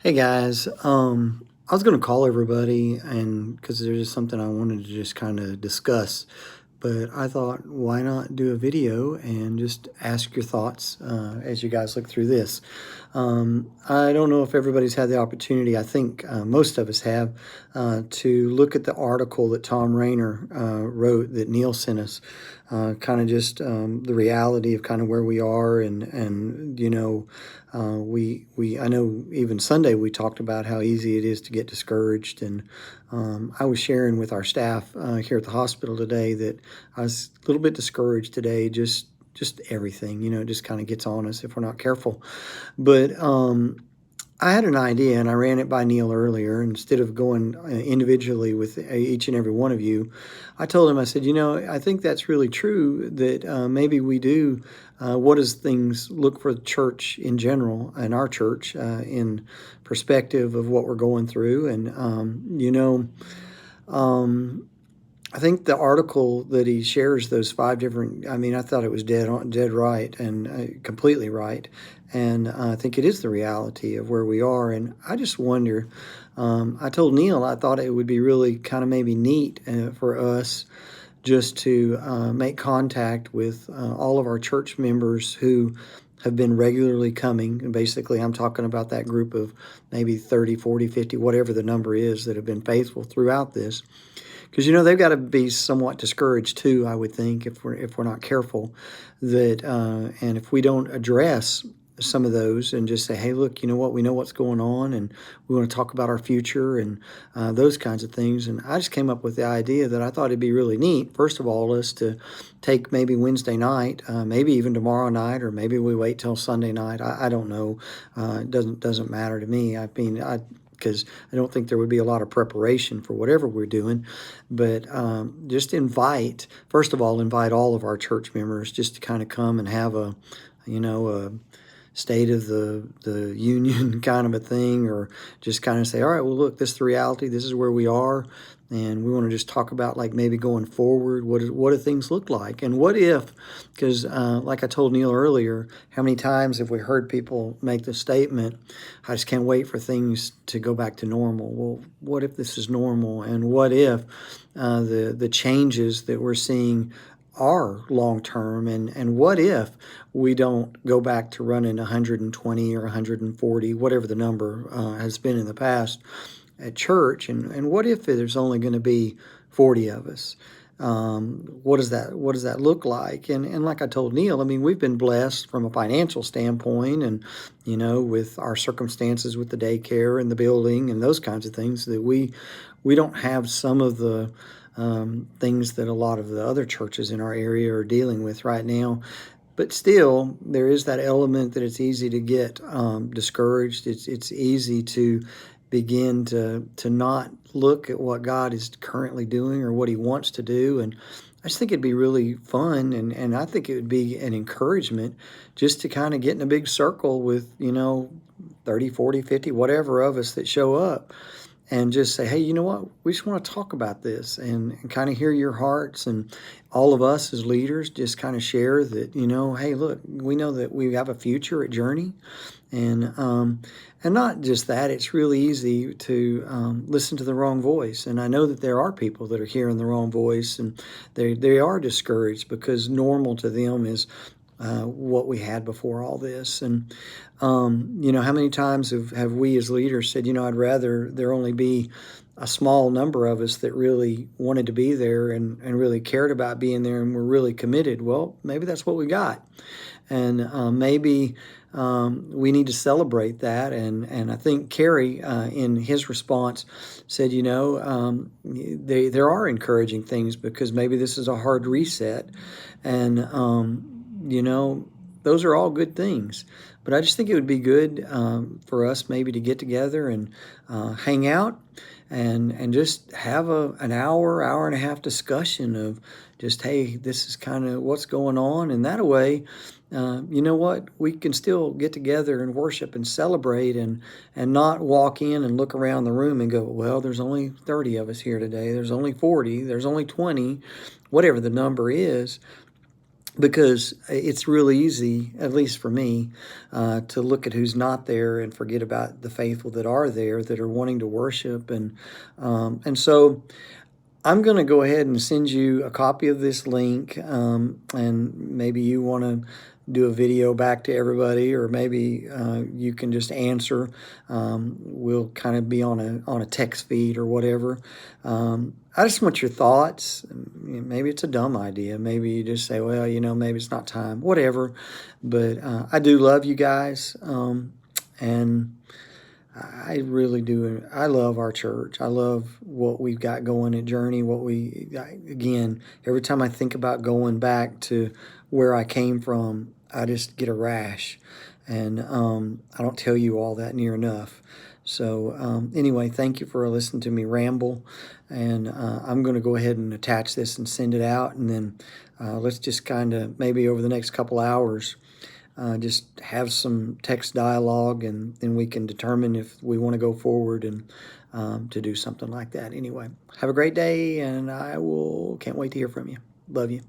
Hey guys, I was going to call everybody and because there's just something I wanted to just kind of discuss, but I thought why not do a video and just ask your thoughts as you guys look through this. I don't know if everybody's had the opportunity, I think most of us have, to look at the article that Tom Rayner wrote that Neil sent us. Kind of just the reality of kind of where we are and we I know even Sunday we talked about how easy it is to get discouraged, and I was sharing with our staff here at the hospital today that I was a little bit discouraged today. Just everything, just kind of gets on us if we're not careful. But I had an idea, and I ran it by Neil earlier. Instead of going individually with each and every one of you, I told him, I said, I think that's really true that maybe we do. What does things look for the church in general and our church in perspective of what we're going through? And, um, I think the article that he shares those five different, I mean, I thought it was dead right and completely right. And I think it is the reality of where we are. And I just wonder, I told Neil, I thought it would be really kind of maybe neat for us just to make contact with all of our church members who have been regularly coming. And basically, I'm talking about that group of maybe 30, 40, 50, whatever the number is that have been faithful throughout this, because they've got to be somewhat discouraged too. I would think if we're not careful, that and if we don't address some of those and just say, hey, look, you know what, we know what's going on, and we want to talk about our future and those kinds of things. And I just came up with the idea that I thought it'd be really neat. First of all, is to take maybe Wednesday night, maybe even tomorrow night, or maybe we wait till Sunday night. I don't know. It doesn't matter to me. I mean, because I don't think there would be a lot of preparation for whatever we're doing. But just first of all, invite all of our church members just to kind of come and have a state of the union kind of a thing, or just kind of say, all right, well, look, this is the reality. This is where we are. And we want to just talk about like maybe going forward, what do things look like? And what if, because like I told Neil earlier, how many times have we heard people make the statement, I just can't wait for things to go back to normal. Well, what if this is normal? And what if the changes that we're seeing are long term, and what if we don't go back to running 120 or 140, whatever the number has been in the past at church, and what if there's only going to be 40 of us? What does that look like? And like I told Neil, I mean, we've been blessed from a financial standpoint, and with our circumstances with the daycare and the building and those kinds of things, that we don't have some of the things that a lot of the other churches in our area are dealing with right now. But still, there is that element that it's easy to get discouraged. It's easy to begin to not look at what God is currently doing or what He wants to do. And I just think it'd be really fun, and I think it would be an encouragement just to kind of get in a big circle with 30, 40, 50, whatever of us that show up, and just say, hey, you know what? We just want to talk about this and kind of hear your hearts. And all of us as leaders just kind of share that, hey, look, we know that we have a future at Journey. And not just that, it's really easy to listen to the wrong voice. And I know that there are people that are hearing the wrong voice, and they are discouraged because normal to them is what we had before all this. And, how many times have we as leaders said, I'd rather there only be a small number of us that really wanted to be there and really cared about being there and were really committed. Well, maybe that's what we got. And maybe we need to celebrate that. And I think Kerry, in his response, said, there are encouraging things because maybe this is a hard reset. And, those are all good things. But I just think it would be good for us maybe to get together and hang out and just have an hour and a half discussion of just, hey, this is kind of what's going on. And that way, you know what, we can still get together and worship and celebrate, and not walk in and look around the room and go, well, there's only 30 of us here today. There's only 40. There's only 20, whatever the number is. because it's really easy, at least for me, to look at who's not there and forget about the faithful that are there, that are wanting to worship. And so I'm going to go ahead and send you a copy of this link, and maybe you want to do a video back to everybody, or maybe you can just answer. We'll kind of be on a text feed or whatever. I just want your thoughts. Maybe it's a dumb idea. Maybe you just say, well, maybe it's not time, whatever. But I do love you guys, and I really do. I love our church. I love what we've got going at Journey. Again, every time I think about going back to where I came from, I just get a rash. And I don't tell you all that near enough. So anyway, thank you for listening to me ramble. And I'm going to go ahead and attach this and send it out. And then let's just kind of maybe over the next couple hours, just have some text dialogue, and then we can determine if we want to go forward and to do something like that. Anyway, have a great day, and can't wait to hear from you. Love you.